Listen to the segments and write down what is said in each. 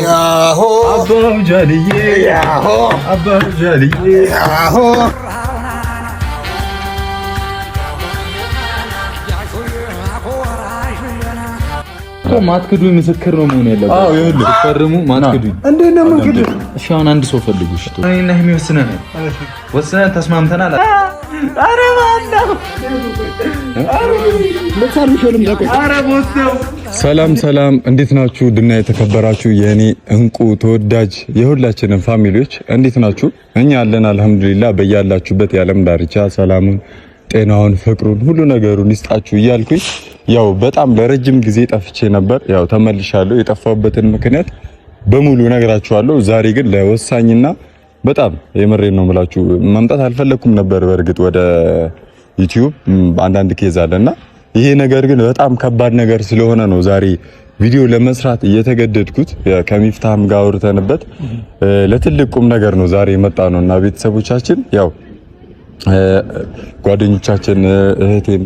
ያሆ አባጃልዬ ያሆ አባጃልዬ ያሆ ማትክዱ ምስክር ነው መሆን ያለበት። አዎ ይኸውልህ ፈርሙ ማትክዱ እንዴት ነው መንገድ? እሺ አሁን አንድ ሰው ፈልጉ። እሺ እኔና ሀይሚ ወስነን ተስማምተናል። አረ ማነው ሰላም እንዴት ናችሁ? ድና የተከበራችሁ የኔ እንቁ ተወዳጅ የሁላችንም ፋሚሊዎች እንዴት ናችሁ? እኛ አለን አልሐምዱሊላህ። በያላችሁበት የዓለም ዳርቻ ሰላሙን፣ ጤናውን፣ ፍቅሩን ሁሉ ነገሩን ይስጣችሁ እያልኩኝ ያው በጣም ለረጅም ጊዜ ጠፍቼ ነበር። ያው ተመልሻለሁ። የጠፋሁበትን ምክንያት በሙሉ ነግራችኋለሁ። ዛሬ ግን ለወሳኝና በጣም የምሬን ነው የምላችሁ መምጣት አልፈለኩም ነበር በእርግጥ ወደ ዩቲዩብ አንዳንድ ኬዝ አለና ይሄ ነገር ግን በጣም ከባድ ነገር ስለሆነ ነው ዛሬ ቪዲዮ ለመስራት እየተገደድኩት። ከሚፍታህም ጋር አውርተንበት ለትልቅ ቁም ነገር ነው ዛሬ የመጣ ነውና ቤተሰቦቻችን ያው ጓደኞቻችን እህቴም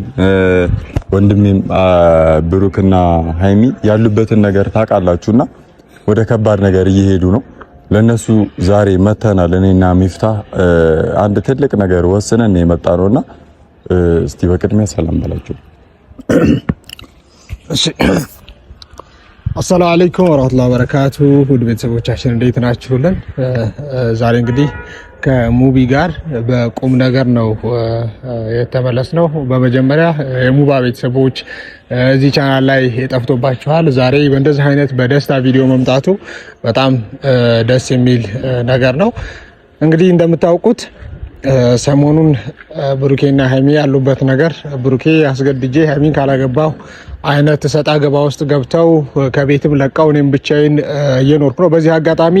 ወንድሜም ብሩክና ሃይሚ ያሉበትን ነገር ታውቃላችሁና ወደ ከባድ ነገር እየሄዱ ነው። ለነሱ ዛሬ መተናል። እኔና ሚፍታህ አንድ ትልቅ ነገር ወስነን የመጣ ነውና እስቲ በቅድሚያ ሰላም በላችሁ። እሺ አሰላሙ አለይኩም ወራህመቱላሂ ወበረካቱ። ውድ ቤተሰቦቻችን እንዴት ናችሁልን? ዛሬ እንግዲህ ከሙቢ ጋር በቁም ነገር ነው የተመለስነው። በመጀመሪያ የሙባ ቤተሰቦች እዚህ ቻናል ላይ ጠፍቶባችኋል። ዛሬ በእንደዚህ አይነት በደስታ ቪዲዮ መምጣቱ በጣም ደስ የሚል ነገር ነው። እንግዲህ እንደምታውቁት ሰሞኑን ብሩኬና ሃይሚ ያሉበት ነገር ብሩኬ አስገድጄ ሃይሚን ካላገባው አይነት ሰጣ ገባ ውስጥ ገብተው ከቤትም ለቀው እኔም ብቻዬን እየኖርኩ ነው። በዚህ አጋጣሚ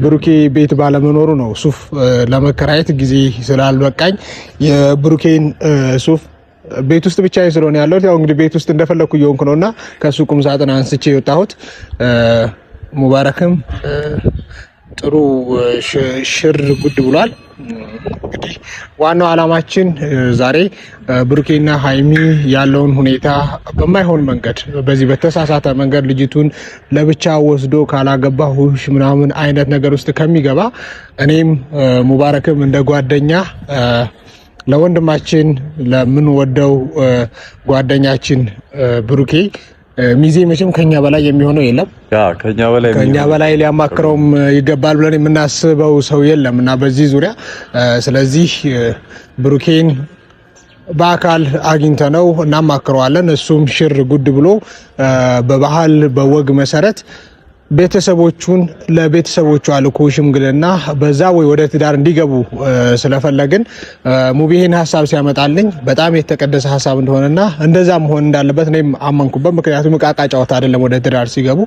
ብሩኬ ቤት ባለመኖሩ ነው ሱፍ ለመከራየት ጊዜ ስላልበቃኝ የብሩኬን ሱፍ ቤት ውስጥ ብቻዬን ስለሆነ ያለሁት ያው እንግዲህ ቤት ውስጥ እንደፈለኩ እየሆንኩ ነውና ከሱ ቁም ሳጥን አንስቼ የወጣሁት ሙባረክም ጥሩ ሽር ጉድ ብሏል። እንግዲህ ዋናው አላማችን ዛሬ ብሩኬና ሃይሚ ያለውን ሁኔታ በማይሆን መንገድ በዚህ በተሳሳተ መንገድ ልጅቱን ለብቻ ወስዶ ካላገባሁሽ ምናምን አይነት ነገር ውስጥ ከሚገባ እኔም ሙባረክም እንደ ጓደኛ ለወንድማችን ለምንወደው ጓደኛችን ብሩኬ ሚዜ መቼም ከኛ በላይ የሚሆነው የለም። ከኛ በላይ ሊያማክረውም ይገባል ብለን የምናስበው ሰው የለም እና በዚህ ዙሪያ ስለዚህ ብሩኬን በአካል አግኝተነው እናማክረዋለን። እሱም ሽር ጉድ ብሎ በባህል በወግ መሰረት ቤተሰቦቹን ለቤተሰቦቹ አልኮ ሽምግልና በዛ ወይ ወደ ትዳር እንዲገቡ ስለፈለግን ሙቢሄን ሐሳብ ሲያመጣልኝ በጣም የተቀደሰ ሐሳብ እንደሆነና እንደዛ መሆን እንዳለበት እኔም አመንኩበት። ምክንያቱም ዕቃ ጫወታ አይደለም ወደ ትዳር ሲገቡ።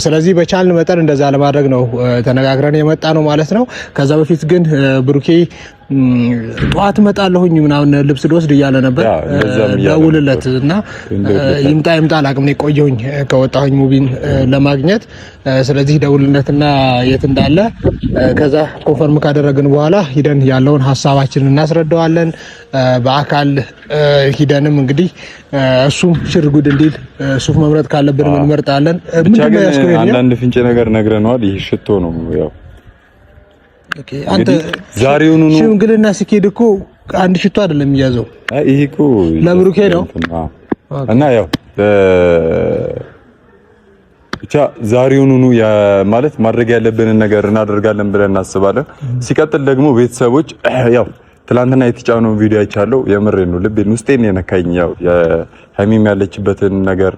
ስለዚህ በቻልን መጠን እንደዛ ለማድረግ ነው ተነጋግረን የመጣ ነው ማለት ነው። ከዛ በፊት ግን ብሩኬ ጧት እመጣለሁኝ ምናምን ልብስ ልወስድ እያለ ነበር። ደውልለት እና ይምጣ አላቅም ነው ቆየሁኝ ከወጣሁኝ ሙቢን ለማግኘት። ስለዚህ ደውልነትና የት እንዳለ ከዛ ኮንፈርም ካደረግን በኋላ ሂደን ያለውን ሐሳባችንን እናስረዳዋለን። በአካል ሂደንም እንግዲህ እሱም ሽር ጉድ እንዲል ሱፍ መምረጥ ካለብን እንመርጣለን። ምንድነው ያስከረኝ አንዳንድ ፍንጭ ነገር ነግረነዋል። ይሄ ሽቶ ነው ያው አንተ ዛሬውኑ ሽምግልና ሲኬድ እኮ አንድ ሽቶ አይደለም የሚያዘው። ይሄ እኮ ለብሩኬ ነው እና ያው ብቻ ዛሬውኑ ማለት ማድረግ ያለብንን ነገር እናደርጋለን ብለን እናስባለን። ሲቀጥል ደግሞ ቤተሰቦች ያው ትላንትና የተጫነው ቪዲዮ አይቻለሁ። የምሬን ነው ልቤን ውስጤን የነካኝ። ያው ሃይሚም ያለችበትን ነገር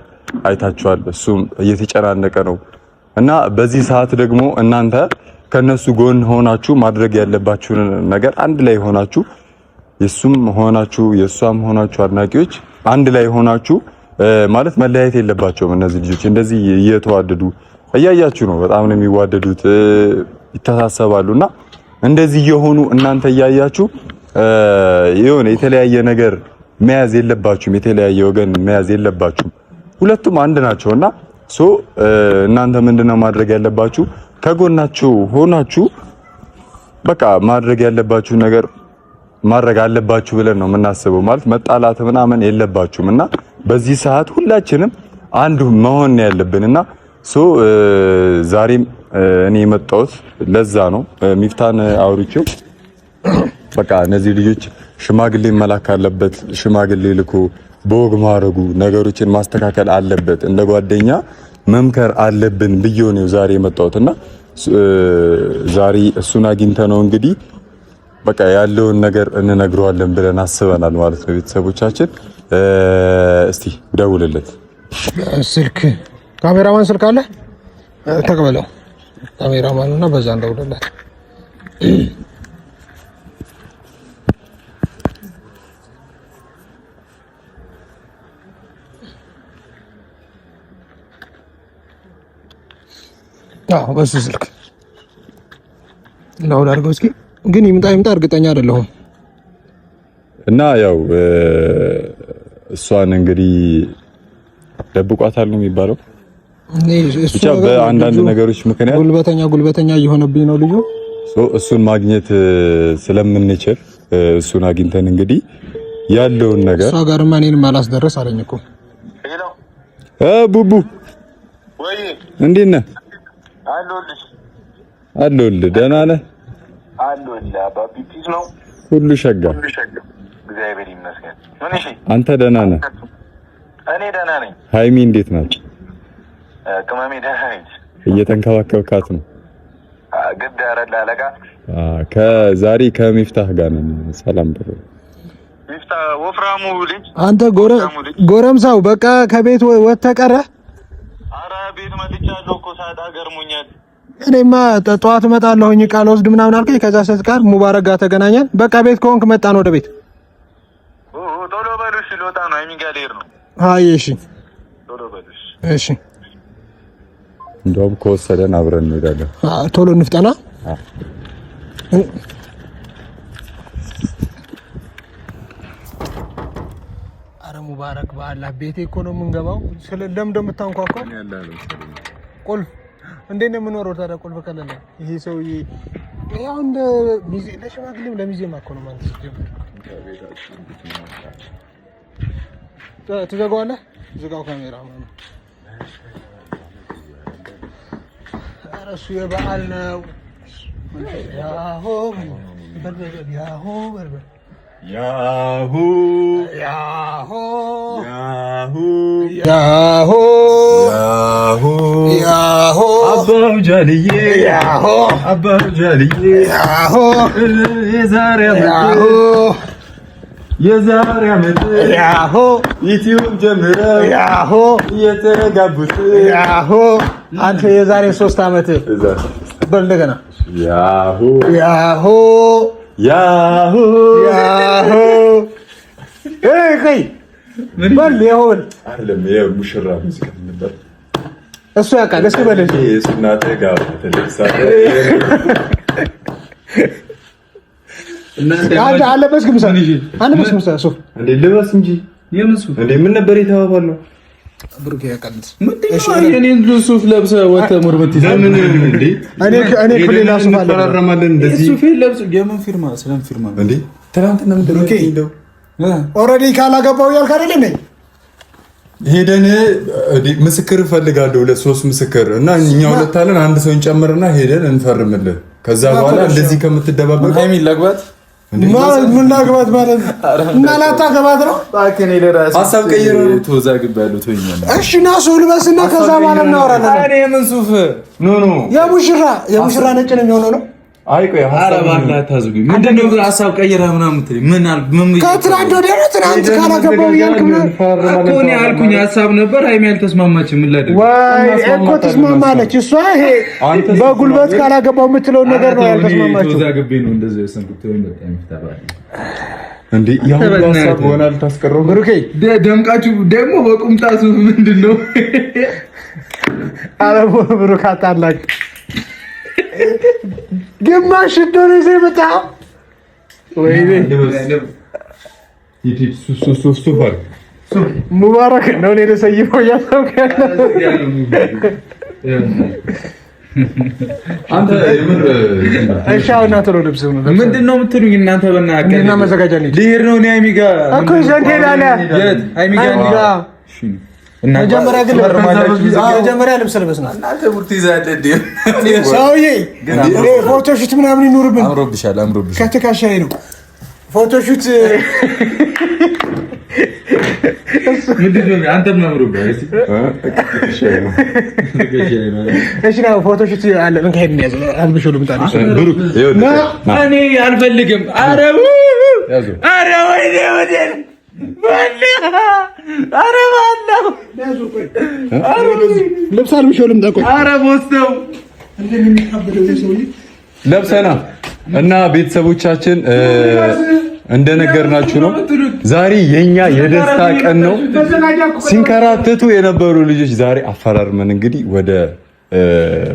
አይታችኋል። እሱም እየተጨናነቀ ነው እና በዚህ ሰዓት ደግሞ እናንተ ከነሱ ጎን ሆናችሁ ማድረግ ያለባችሁን ነገር አንድ ላይ ሆናችሁ የሱም ሆናችሁ የሷም ሆናችሁ አድናቂዎች አንድ ላይ ሆናችሁ ማለት መለያየት የለባቸውም። እነዚህ ልጆች እንደዚህ እየተዋደዱ እያያችሁ ነው። በጣም ነው የሚዋደዱት፣ ይተሳሰባሉና እንደዚህ የሆኑ እናንተ እያያችሁ የሆነ የተለያየ ነገር መያዝ የለባችሁም። የተለያየ ወገን መያዝ የለባችሁም። ሁለቱም አንድ ናቸውና እናንተ ምንድነው ማድረግ ያለባችሁ? ከጎናችሁ ሆናችሁ በቃ ማድረግ ያለባችሁ ነገር ማድረግ አለባችሁ ብለን ነው የምናስበው። ማለት መጣላት ምናምን የለባችሁም እና በዚህ ሰዓት ሁላችንም አንዱ መሆን ያለብንና ዛሬም እኔ የመጣሁት ለዛ ነው። ሚፍታን አውርቼው በቃ እነዚህ ልጆች ሽማግሌ መላክ አለበት፣ ሽማግሌ ልኮ በወግ ማረጉ ነገሮችን ማስተካከል አለበት፣ እንደ ጓደኛ መምከር አለብን ብዬው ነው ዛሬ የመጣሁትና ዛሬ እሱን አግኝተ ነው እንግዲህ በቃ ያለውን ነገር እንነግረዋለን ብለን አስበናል ማለት ነው። ቤተሰቦቻችን እስቲ ደውልለት። ስልክ ካሜራማን ስልክ አለ ተቀበለው። ካሜራማኑና በዛ እንደውልለት። በሱ ስልክ ላውድ አድርገው እስኪ። ግን ይምጣ እርግጠኛ አይደለሁም። እና ያው እሷን እንግዲህ ደብቋታል ነው የሚባለው። ብቻ በአንዳንድ ነገሮች ምክንያት ጉልበተኛ እየሆነብኝ ነው ልጁ። እሱን ማግኘት ስለምንችል እሱን አግኝተን እንግዲህ ያለውን ነገር እሷ ጋርማ እኔንም አላስደረስ አለኝ እኮ። ቡቡ ወይ እንዴት ነህ? አለሁልህ። ደህና ነህ? አለሁልህ። አባቢ ፒስ ነው? ሁሉ ሸጋ እግዚአብሔር ይመስገን። ምን እሺ፣ አንተ ደህና ነህ? እኔ ደህና ነኝ። ሃይሚ እንዴት ናት? ቅመሜ ደህና ነች። እየተንከባከብካት ነው? ግድ አረላ አለቃ። ከዛሬ ከሚፍታህ ጋር ነን። ሰላም በለው። ሚፍታህ ወፍራሙ ልጅ አንተ ጎረምሳው በቃ ከቤት ወጥተህ ቀረህ? ኧረ ቤት መጥቻለሁ እኮ ሳጣ ገርሞኛል። እኔማ ጠዋት እመጣለሁኝ ቃል ወስድ ምናምን አልከኝ። ከዛ ስትቀር ሙባረክ ጋር ተገናኘን። በቃ ቤት ከሆንክ መጣን ወደ ቤት። ቶሎ በሉሽ ልወጣ ነው። ሃይሚ ጋር ልሄድ ነው። አይ እሺ ቶሎ በሉሽ። እሺ እንደውም ከወሰደን አብረን እንሄዳለን። ቶሎ እንፍጠና። አረ ሙባረክ በአላህ ቤቴ እኮ ነው የምንገባው። ስለ ለምዶ የምታንኳኳው ቁልፍ እንዴት ነው የምኖረው ታዲያ? ቁልፍ ከሌለ ይሄ ሰውዬ ያው እንደ ሚዜ ለሽማግሌም ለሚዜም እኮ ነው ማለት ነው። ትዘጋዋለህ? ዝጋው ካሜራ ማለት ኧረ እሱ የበዓል ነው። ያሆ በልበል ያሆ በልበል ያሆ ያሆ ያሆ ያሆ ያሆ ያሆ አባው ጃልዬ ያሆ አባው ጃልዬ ያሆ የዛሬ ዓመት ያሆ ዩቲዩብ ጀምረው ያሆ የተጋቡት ያሆ አንተ የዛሬ 3 ዓመት በል እንደገና ያሆ ያሆ ያሆ ያሆ እይ በል ይሁን አይደለም የሙሽራ ሙዚቃ ነበር እሱ ያውቃል። እስኪ በል እናቴ ጋር ተለሳለ አንተ አለበስክ ምሳ አለበስክ ምሳ ሱፍ እንዴ ልበስ እንጂ የምን ሱፍ እንዴ ምን ነበር የተባባልነው? ብሩክ ያቀልስ እኔን ሱፍ ለብሰህ ወጥተህ ሙርበት ይዘምን እንዴ እኔ ክሌላ ሱፍ አለ ተራራማለን እንደዚህ ሱፍ ለብስ የምን ፊርማ ስለም ፊርማ እንዴ ትናንትና ምን ደረሰ እንደው ኦሬዲ ካላገባው ያልክ አይደል እንዴ ሄደን ምስክር ፈልጋለሁ ለሶስት ምስክር እና እኛ ሁለት አለን አንድ ሰው እንጨምርና ሄደን እንፈርምልን ከዛ በኋላ እንደዚህ ከምትደባበቅ ሃይሚ ላግባት ምን ላግባት ማለት እና ላታገባት ነው ባከኔ ለራስ ሐሳብ ቀይሮ ተወዛግባለሁ ተወኛለ እሺ ና ሱፍ ልበስና ከዛ በኋላ እናወራለን እኔ ምን ሱፍ ኖ የሙሽራ ነጭ ነው የሚሆነው ነው አይ ቆይ ሐሳብ አታዝጉ ምንድነው ሐሳብ ቀይረህ ምናምን ምን ከትናንት ወዲያ ነው ትናንት ካላገባው ያልክ እኮ እኔ አልኩኝ ሐሳብ ነበር ሃይሚ አልተስማማችም ምን ላድርግ ወይ እኮ ተስማማለች እሷ ይሄ በጉልበት ካላገባው የምትለው ነገር ነው ያልተስማማችው ተወዛግቤ ነው እንደዚህ የሰንኩት በጣም ይፈታባል እንዴ ያው ሐሳብ ሆናል ታስቀረው ብሩኬ ደምቃችሁ ደግሞ በቁምጣቱ ምንድነው አረቦ ብሩክ አታላቅ ግማሽ እንደሆነ ይመጣው ወይኔ ሱፋር ሙባረክ ነው ለሰይፈው ያለው አንተ የምር አይሻውና ተሮ ልብስ ነው ምንድነው የምትሉኝ እናንተ በእናትህ እና መዘጋጃ ልሂድ ነው ሃይሚ ጋር እኮ ዘንድ ሄዳለህ ሃይሚ ጋር መጀመሪያ ግን መጀመሪያ ልብስ ልበስና እናንተ ቡርት ይዛለ እንዴ ሰውዬ ፎቶሹት ምናምን ይኖርብን። አምሮብሻል። ከትካሻዬ ነው ፎቶሹት ምንድነው? አንተም አምሮብህ እሺ ነው ፎቶሹት አለ። እንከሄድ ነው ያዘው አልብሽው ልምጣ ብሩክ እኔ አልፈልግም። ኧረ ወይኔ ወዴን ልብስ አልብሽው ልምጣ። ቆይ ኧረ ቦስተው ለብሰና እና ቤተሰቦቻችን እንደነገርናችሁ ነው። ዛሬ የኛ የደስታ ቀን ነው። ሲንከራተቱ የነበሩ ልጆች ዛሬ አፈራርመን እንግዲህ ወደ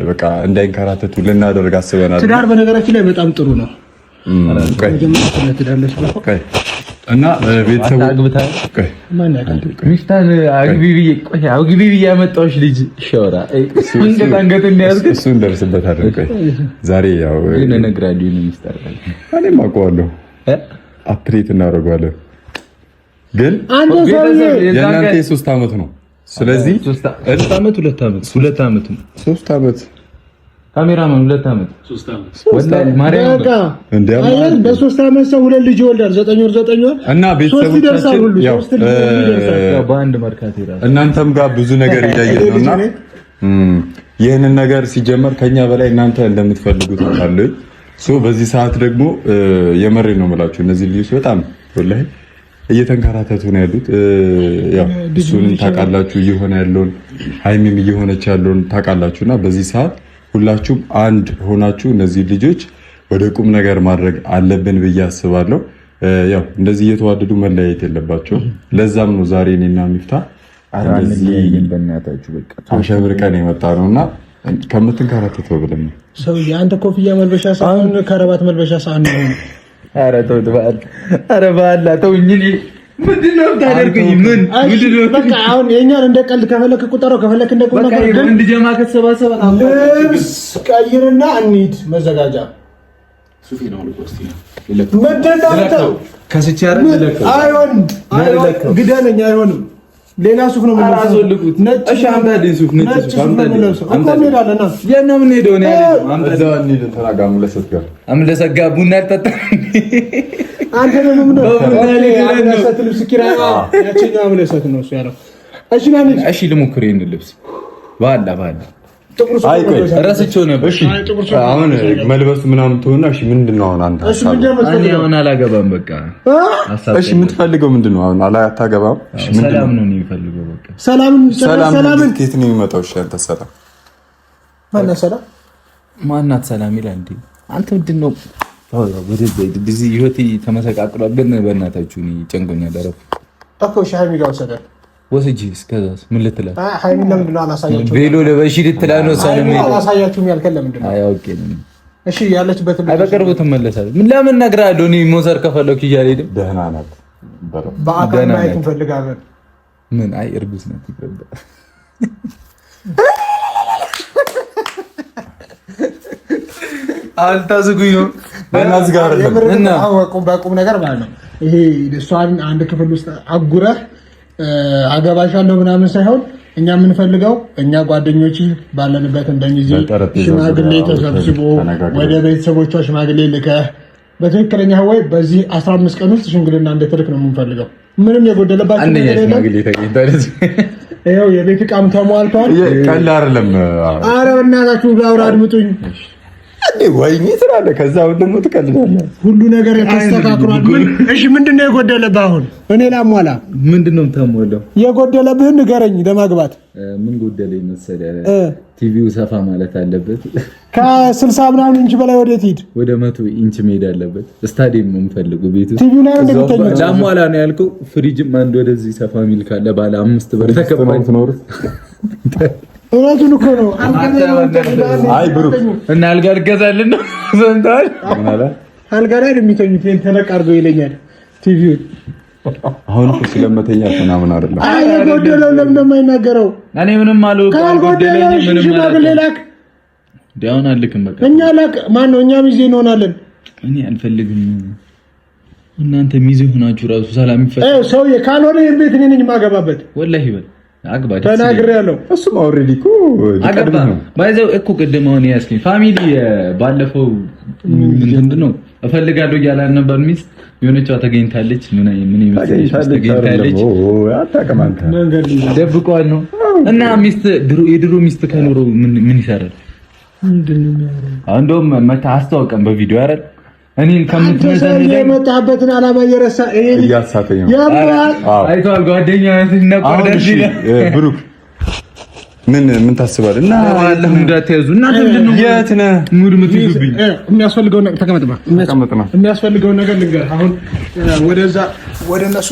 በቃ እንዳይንከራተቱ ልናደርግ አስበናል። ትዳር በነገራችን ላይ በጣም ጥሩ ነው። እና ቤተሰቦች ሚስታን አግቢ ብዬ ያመጣሁሽ ልጅ ሸወራ አንገት እንዲያዝግ እሱን ደርስበታለን። ቆይ ዛሬ ያው እነግራለሁ ሚስታን እኔም አውቀዋለሁ። አፕዴት እናደርገዋለን። ግን የእናንተ የ3 ዓመት ነው። ስለዚህ 3 ዓመት 2 ዓመት 2 ዓመት ነው 3 ዓመት ካሜራማን 2 ዓመት 3 ዓመት ወላሂ ማርያም አየር በ3 ዓመት ሰው 2 ልጅ ይወልዳል። 9 ወር እና ቤተሰቦቻችን ያው በአንድ መርካቶ ይላል። እናንተም ጋር ብዙ ነገር እያየን ነውና ይሄንን ነገር ሲጀመር ከኛ በላይ እናንተ እንደምትፈልጉት አውቃለሁ። በዚህ ሰዓት ደግሞ የመሬ ነው የምላችሁ እነዚህ ልጆች በጣም ወላሂ እየተንከራተቱ ነው ያሉት። ያው እሱንም ታውቃላችሁ እየሆነ ያለውን ሃይሚም እየሆነች ያለውን ታውቃላችሁና በዚህ ሰዓት ሁላችሁም አንድ ሆናችሁ እነዚህ ልጆች ወደ ቁም ነገር ማድረግ አለብን ብዬ አስባለሁ። ያው እንደዚህ እየተዋደዱ መለያየት የለባቸውም። ለዛም ነው ዛሬ እኔና ሚፍታ እንደዚህ አሸብርቀን የመጣ ነውና ከምትንከራተተው ብለን ነው። ሰውዬ አንተ ኮፍያ መልበሻ ሳይሆን ከረባት መልበሻ ሳይሆን ነው። ኧረ ተው ትባል። ኧረ ባላ ተውኝ። ምንድነው ታደርገኝ? ምንድነው በቃ አሁን የኛን እንደ ቀልድ ከፈለክ ቁጠረው፣ ከፈለክ እንደ ቁም ነገር ግን እንደ ጀማ ከተሰባሰበ ልብስ ቀይርና እንሂድ መዘጋጃ። ሱፊ ነው ልቆስቲ ምንድነው ከስቼ አይደል? አይሆን ግደለኝ። አይሆንም። ሌላ ሱፍ ነው የምንለብሰው። ነጭ እሺ፣ አምጣልኝ ሱፍ ነጭ ሱፍ አምጣልኝ። እንሄዳለና የት ነው የምንሄደው? ነው ያለው አምጣልኝ። እንሂድ ተናጋሙ ለሰጋ አምለሰጋ ቡና አልጠጣ አንተ ነው ምንድነው? አምለሰት ልብስ ኪራይ ያቺኛው አምለሰት ነው እሱ ያለው። እሺ ማን እሺ ልሞክር ይሄን ልብስ ባላ አይ ቆይ እረስቸው ነበር። እሺ አሁን መልበሱ ምናምን ተሆነ እሺ ምንድነው አሁን አንተ እኔ አሁን አላገባም በቃ። እሺ የምትፈልገው ምንድነው አሁን? አታገባም? እሺ ምንድነው? ሰላም ነው የሚፈልገው በቃ። ሰላም ከየት ነው የሚመጣው? እሺ አንተ ሰላም ማናት ሰላም ይላል እንዴ? አንተ ምንድነው? ወደዚህ ህይወቴ ተመሰቃቅሏል። ግን በእናታችሁ እኔ ጨንቆኛል። አረፍ እኮ ሻሚ ጋር ወሰደ ወስጂ እስከዛስ ምን ልትላት? ሃይሚ ለምንድን ነው አላሳያችሁም? ቬሎ ለበሺ ልትላት ነው ሰላም ነው አላሳያችሁም ያልከኝ ለምንድን ነው? አይ ኦኬ ነው። እሺ ያለችበት አይ በቅርቡ ትመለሳለች። ምን ለምን እነግርሃለሁ እኔ ሞዘር ከፈለኩ እያለ ሄደ። ደህና ናት። በአካል ማየት እንፈልጋለን። ምን አይ እርጉዝ ናት ይቀበል አልታዝጉኝ ነው በእናዝጋር እና በቁም ነገር ማለት ነው። ይሄ እሷን አንድ ክፍል ውስጥ አጉረህ አገባሻለሁ ምናምን ሳይሆን እኛ የምንፈልገው እኛ ጓደኞች ባለንበት እንደዚህ ሽማግሌ ተሰብስቦ ወደ ቤተሰቦቿ ሽማግሌ ልከህ በትክክለኛ ወይ በዚህ 15 ቀን ውስጥ ሽምግልና እንድትልክ ነው የምንፈልገው። ምንም የጎደለባችሁ ነገር የለም። ይኸው የቤት ዕቃም ተሟልቷል። ቀላል አይደለም። ኧረ በእናታችሁ ጋር አድምጡኝ። ወይኔ ትላለህ፣ ከዛ አሁን ደግሞ ትቀልዳለህ። ሁሉ ነገር ተስተካክሏል። እሺ ምንድነው የጎደለብህ? አሁን እኔ ላሟላ። ምንድነው የምታሟላው? የጎደለብህን ንገረኝ። ለማግባት ምን ጎደለኝ መሰለህ? ቲቪው ሰፋ ማለት አለበት። ከ60 ምናምን ኢንች በላይ ወዴት ሂድ? ወደ 100 ኢንች መሄድ አለበት። ስታዲየም ነው የምፈልገው። ቤት ቲቪው ላይ እንደምትተኛ ላሟላ ነው ያልከው። ፍሪጅም አንድ ወደዚህ ሰፋ ሚል ካለ ባለ 5 ብር ተከፋይ ትኖር። እውነቱን እኮ ነው። አይ ብሩክ እና አልጋ ልገዛልን ነው ዘንታል። አልጋ ላይ የሚተኙት ተለቅ አድርገው ይለኛል። ቲቪው አሁን እኮ ስለመተኛት ምናምን አይደለም። አይ የጎደለው ለምን እንደማይናገረው እኔ ምንም አልወጣም። ጎደለኝ ምንም አልላክ ዲያውን አልክም። በቃ እኛ ላክ ማን ነው? እኛ ሚዜ እንሆናለን። እኔ አልፈልግም። እናንተ ሚዜ ሆናችሁ ራሱ ሰላም ይፈጠር። ሰው ካልሆነ የቤት እኔ ነኝ የማገባበት። ወላሂ በል አግባኝ ተናግሬያለሁ። እሱም ኦልሬዲ እኮ አገባ ባይዘው እኮ ቅድም አሁን ያስኪ ፋሚሊ ባለፈው ምንድነው እፈልጋለሁ እያለ ነበር። ሚስት የሆነችዋ ተገኝታለች። ምን ይመስልሽ? ተገኝታለች። አታቀማንተ መንገድ ደብቀዋል ነው እና ሚስት የድሮ ሚስት ከኖሮ ምን ይሰራል? ምንድነው የሚያደርገው? እንደውም መታ አስተዋውቀን በቪዲዮ አይደል? እኔን ከምትመዘን የመጣበትን አላማ እየረሳ ይሄ እያሳተኝ ነው። አይቷል ጓደኛዬ ሲነቆርደሽ ብሩክ ምን ታስባለህ? እና አላህ እንዳትያዙ እና ምንድነው የት ነህ ሙድ የምትይዙብኝ? የሚያስፈልገው ነገር ተቀመጥማ የሚያስፈልገው ነገር ልንገር። አሁን ወደ እነሱ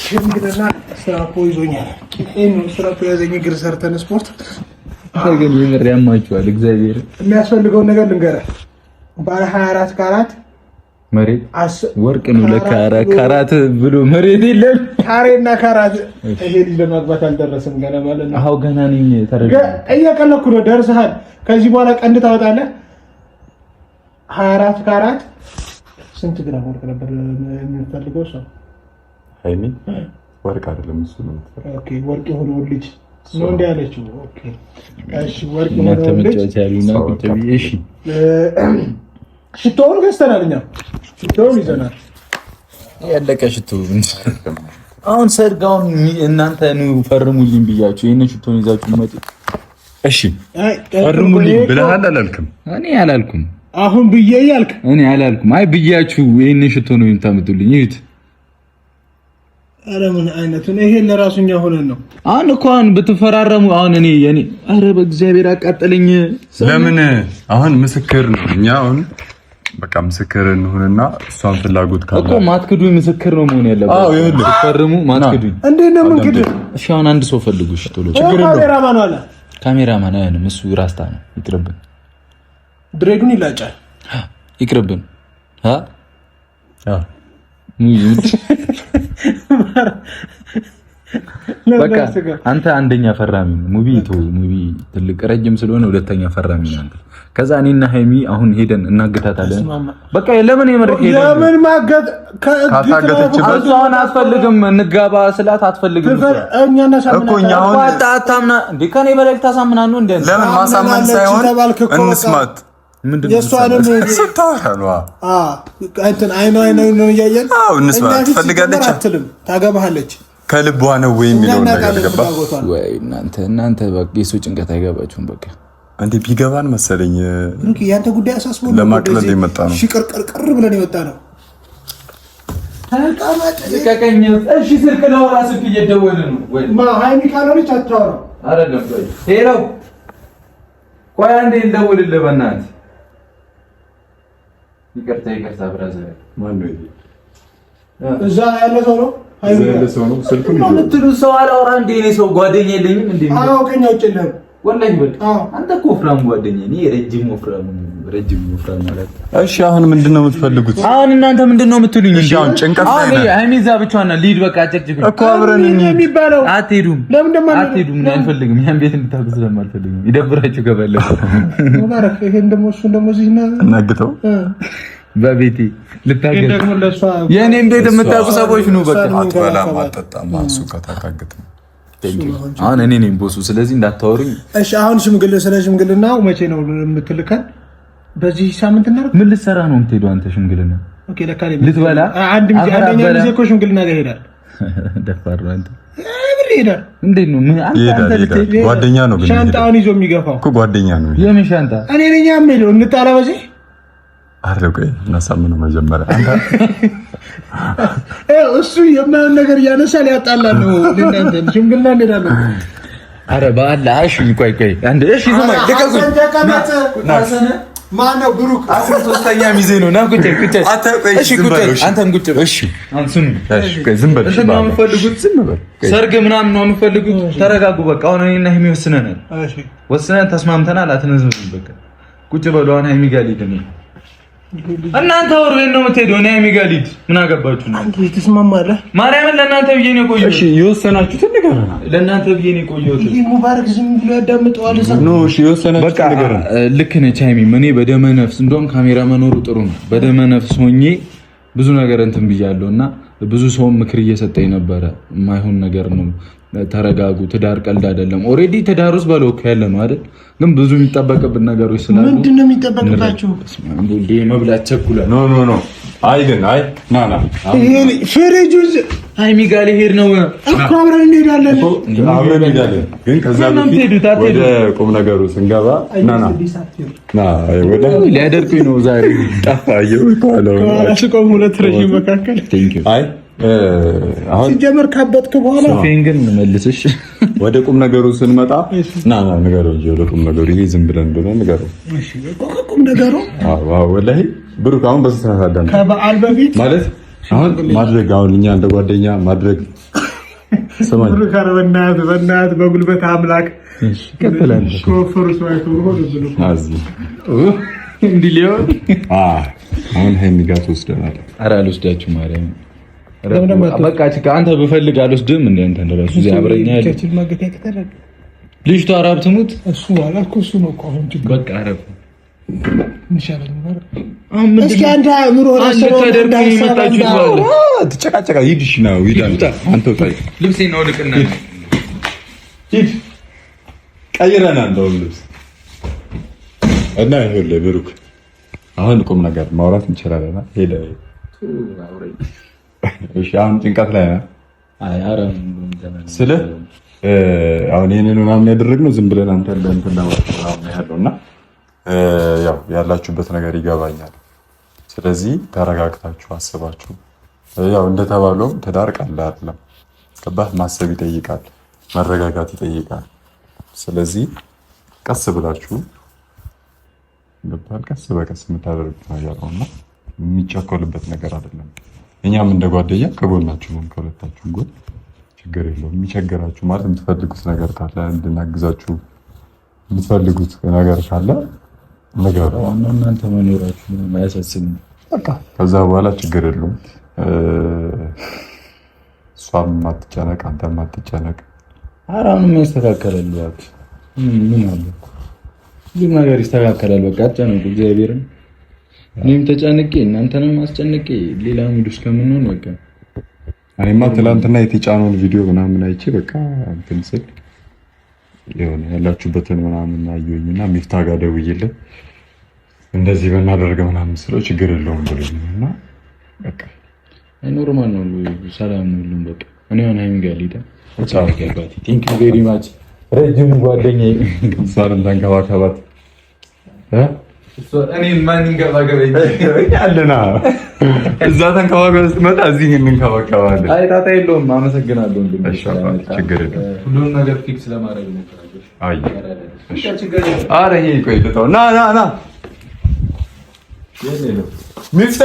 ሽምግልና ስራ እኮ ይዞኛል። ይሄን ስራ እኮ ያዘኝ እግር ሰርተን ስፖርት ግን የምር ያማችኋል። እግዚአብሔር የሚያስፈልገው ነገር ልንገር። ባለ 24 ካራት መሬት ወርቅ ነው ለካ ካራት ብሎ መሬት የለም። ካሬና ካራት ይሄ ልጅ ለማግባት አልደረሰም ገና ማለት ነው። አዎ ገና ነኝ። እየቀለኩ ነው። ደርሰሃል። ከዚህ በኋላ ቀንድ ታወጣለህ። 24 ካራት ስንት ግራም ወርቅ ነበር የምትፈልገው? ሰው ሃይሚ ወርቅ አይደለም እሱ ነው። ኦኬ ወርቅ የሆነው ልጅ ነው እንደ ያለችው። ኦኬ እሺ ወርቅ የሆነው ልጅ እሺ ሽቶውን ገዝተናል። እኛ ሽቶውን ይዘናል። ያለቀ ሽቶ አሁን ሰርጋውን እናንተ ነው ፈርሙልኝ ብያችሁ ይሄንን ሽቶን ይዛችሁ መጡ። እሺ ፈርሙልኝ ብለሃል አላልክም? እኔ አላልኩም። አሁን ብዬ ያልክ እኔ አላልኩም። አይ ብያችሁ ይሄንን ሽቶ ነው የምታመጡልኝ። ይሁት አረ ምን አይነቱ ነው ይሄ? ለራሱኛ ሆነን ነው አሁን እኮ ብትፈራረሙ አሁን እኔ አረ በእግዚአብሔር አቃጠለኝ። ለምን አሁን ምስክር ነው። እኛ አሁን በቃ ምስክር እንሆንና እሷን ፍላጎት ካለ እኮ ማትክዱ ምስክር ነው መሆን ያለበት። አዎ ይኸውልህ ፈርሙ ማትክዱ እንዴት ነው እንግዲህ? እሺ አሁን አንድ ሰው ፈልጉ። እሺ ቶሎ ካሜራማን አለ። ካሜራማን አይሆንም እሱ ራስታ ነው። ይቅርብን። ድሬዱን ይላጫል። ይቅርብን። በቃ አንተ አንደኛ ፈራሚ ነው። ሙቢ ትልቅ ረጅም ስለሆነ ሁለተኛ ፈራሚ ነው አንተ። ከዛ እኔና ሃይሚ አሁን ሄደን እናገታታለን። በቃ ለምን የመረክ ሄደን ለምን ማገት ካታገተችበት አሁን አትፈልግም እንጋባ ስላት አትፈልግም እኛና ሳምና እኮ እኛው አታምና እንዴ ከኔ በላይ ታሳምና ነው እንዴ? ለምን ማሳመን ሳይሆን እንስማት። ምንድነው የሷንም ሲታወራሉ እንትን አይኗ ነው እያየን እንስማት። ትፈልጋለች አትልም ታገባሃለች ከልቧ ነው ወይ የሚለው ነገር ገባ ወይ? እናንተ በቃ የሰው ጭንቀት አይገባችሁም። በቃ እንዴ ቢገባን መሰለኝ ብሩክ ያንተ ጉዳይ አሳስቦ ለማቅለል የመጣ ነው። እሺ ቅርቅር ብለን የመጣ ነው። ተቀመጥ ልቀቀኝ። እሺ ስልክ ነው ራስህ እየደወለ ነው ወይ? ሃይሚ ካለች አታወራም አይደለም ወይ? ሄሎ ቆይ አንዴ እንደውልልህ በእናትህ። ይቅርታ ብራዘር። ማን ነው ይሄ? እዛ ያለ ሰው ነው ነው ስልኩን ነው የምትሉ ሰው አላወራ እንዴ? እኔ ሰው ጓደኛ የለኝም እንዴ? አውቀኝ አውጭልህ ወላሂ በቃ አንተ እኮ ወፍራም ጓደኛ እኔ ረጅም ወፍራም ማለት። እሺ አሁን ምንድነው የምትፈልጉት? አሁን እናንተ ምንድነው የምትሉኝ? እሺ አሁን ጭንቀት ላይ ነን። ሃይሚ እዛ ብቻዋን ሊድ በቃ ጨቅጭቅ እኮ አብረን የሚባለው አትሄዱም። አትሄዱም። እኔ አልፈልግም። ያን ቤት እንድታውቁ ስለማልፈልግም ይደብራችሁ ገበለሁ ሙባረክ። ይሄን ደግሞ እሱን ደግሞ እዚህ እናግተው በቤቴ ልታገኝ ደግሞ ለሷ የኔን ቤት የምታውቁ ሰዎች ነው። በቃ አትበላም አትጠጣም እሱ ከታካግት ነው። አሁን እኔ ነኝ ቦሱ፣ ስለዚህ እንዳታወሩኝ። እሺ አሁን ሽምግልናው መቼ ነው የምትልከን? በዚህ ሳምንት እናደርግ። ምን ልትሰራ ነው የምትሄደው አንተ? ሽምግልና ኦኬ ለካ ልትበላ አንደኛ ጊዜ እኮ ሽምግልና ጋር ሄዳል። ደፋር ነው አንተ። ሄዳል እንዴት ነው? ምን አንተ ልትሄድ ጓደኛ ነው ግን ሻንጣውን ይዞ የሚገፋው እኮ ጓደኛ ነው። የምን ሻንጣ? እኔ ነኝ የምሄደው። እንጣላ በዚህ አረጋው ቆይ እናሳምነው መጀመሪያ እሱ የማይሆን ነገር እያነሳ ሊያጣላን ነው። ለእናንተ ሽምግልና እንሄዳለን። አረ በአላህ እሺ ቆይ አንዴ እሺ ዝም በል ልቀቁኝ። ማነው ብሩክ? አሁን ሶስተኛ ሚዜ ነው። ና ቁጭ እሺ አንተም ቁጭ እሺ አንሱን እሺ ዝም በል። ዝም በል። ሰርግ ምናምን ነው የምትፈልጉት? ተረጋጉ በቃ። አሁን እኔና ሃይሚ ወስነን ተስማምተናል። አትነዝም በቃ ቁጭ በሉ። አሁን ሃይሚ ጋር ልሂድ እኔ እናንተ ወር ወይ ነው የምትሄደው? እኔ ሃይሚ ጋር ልሂድ። ምን አገባችሁ ነው? አንተ ትስማማለህ? ማርያምን ለእናንተ ብዬ ነው የቆየሁት። እሺ የወሰናችሁትን ነገር ለእናንተ ብዬ ነው የቆየሁት። ይሄ ሙባረክ ዝም ብሎ ያዳምጠዋል። ኖ እሺ የወሰናችሁትን ነገር ልክ ነች ሃይሚ። እኔ በደመ ነፍስ እንደውም ካሜራ መኖሩ ጥሩ ነው። በደመ ነፍስ ሆኜ ብዙ ነገር እንትን ብያለሁ እና ብዙ ሰው ምክር እየሰጠኝ ነበረ። የማይሆን ነገር ነው ተረጋጉ። ትዳር ቀልድ አይደለም። ኦሬዲ ትዳር ውስጥ በለው ያለ ነው አይደል? ግን ብዙ የሚጠበቅብን ነገሮች ስላሉ ምንድነው የሚጠበቅባችሁ? እንዴ መብላት ቸኩላል። ኖ አይ ና ይሄ ፍሪጅ ሃይሚ ጋር ሊሄድ ነው እኮ አብረን እንሄዳለን። ግን ከዛ በፊት ወደ ቁም ነገሩ ስንገባ ና ወደ ሊያደርቁኝ ነው ዛሬ ጠፋየው እኮ አስቆም ሁለት ረጅም መካከል አይ አሁን ሲጀመር ካበጥክ በኋላ ፊንግን መልስሽ ወደ ቁም ነገሩ ስንመጣ ና ነገሩ ወደ ቁም ነገሩ ይሄ ዝም ብለን እንደሆነ ነገሩ እሺ ቁም ነገሩ አዎ ወላሂ ብሩክ አሁን በስነ ስርዓት ከበዓል በፊት ማለት አሁን ማድረግ አሁን እኛ እንደ ጓደኛ ማድረግ ሰማኝ ብሩክ በእናትህ በጉልበት አምላክ ከተላል ኮፈርስ ማይኮር ሆኖ ብሎ አዚ እንዲሊዮ አሁን ሃይሚ ጋር ተወስደናል። ኧረ አልወስዳችሁ ማርያም በቃ አንተ ብፈልግ አልወስድም እንዴ አንተ እንደራሱ እዚህ አብረኛ ያለ ልጅቷ አራብ ትሙት እሱ አላልኩ እሱ ነው እኮ አሁን በቃ አረብ እንሻለን ማለት እስኪ አንተ አምሮ አሰበው ተጨቃጨቃ ሂድሽ ነው ይላል። አንተ ታይ ልብሴን ነው ልቅና ሂድ ቀይረና እንደው ልብስ እና ይኸውልህ ብሩክ አሁን ቁም ነገር ማውራት እንችላለን። ሄደ እሺ አሁን ጭንቀት ላይ ነው። አይ አረም ስለ አሁን ይሄንን ምናምን ያደረግነው ዝም ብለን አንተ ለእንትን ለማለት ያለውና ያው ያላችሁበት ነገር ይገባኛል። ስለዚህ ተረጋግታችሁ አስባችሁ ያው እንደተባለው ትዳር ቀላል አይደለም። ከባድ ማሰብ ይጠይቃል፣ መረጋጋት ይጠይቃል። ስለዚህ ቀስ ብላችሁ ቀስ በቀስ የምታደርጉት ነገር ነውና የሚቸኮልበት ነገር አይደለም። እኛም እንደ ጓደኛ ከጎናችሁ ነው፣ ከሁለታችሁ ጎን ችግር የለውም። የሚቸገራችሁ ማለት የምትፈልጉት ነገር ካለ እንድናግዛችሁ የምትፈልጉት ነገር ካለ ነገር እናንተ መኖራችሁ ማያሳስብም። በቃ ከዛ በኋላ ችግር የለውም። እሷም አትጨነቅ፣ አንተም አትጨነቅ። አራውንም ያስተካከላል። ያው ምን አለ ሁሉ ነገር ይስተካከላል። በቃ አትጨነቁ እግዚአብሔርን። እኔም ተጨንቄ እናንተንም አስጨንቄ ሌላ ሙድ ውስጥ ከምንሆን በቃ እኔማ ትናንትና የተጫነውን ቪዲዮ ምናምን አይቼ በቃ እንትን ስል የሆነ ያላችሁበትን ምናምን አየሁኝና ሚፍታ ጋር ደውዬለት እንደዚህ በእናደርግ ምናምን ስለው ችግር የለውም ብሎኝና በቃ ኖርማል ነው፣ ሰላም ነው ሁሉም። በቃ እኔ ሆነ ሃይሚ ጋር ልሂድ። ቴንክ ዩ ቬሪ ማች ረጅም ጓደኛዬ። እሷንም ተንከባከባት። እኔ ማን እንከባከበኝ ያለና እዛ ተንከባከብ ስትመጣ እዚህ እንከባከባለን። አይ ጣጣ የለውም። አመሰግናለሁ። ችግር የለውም። ሁሉንም ነገር ፊክስ ለማድረግ ነው። አይ ኧረ ይሄ ቆይ ልተው ና ሚፍታ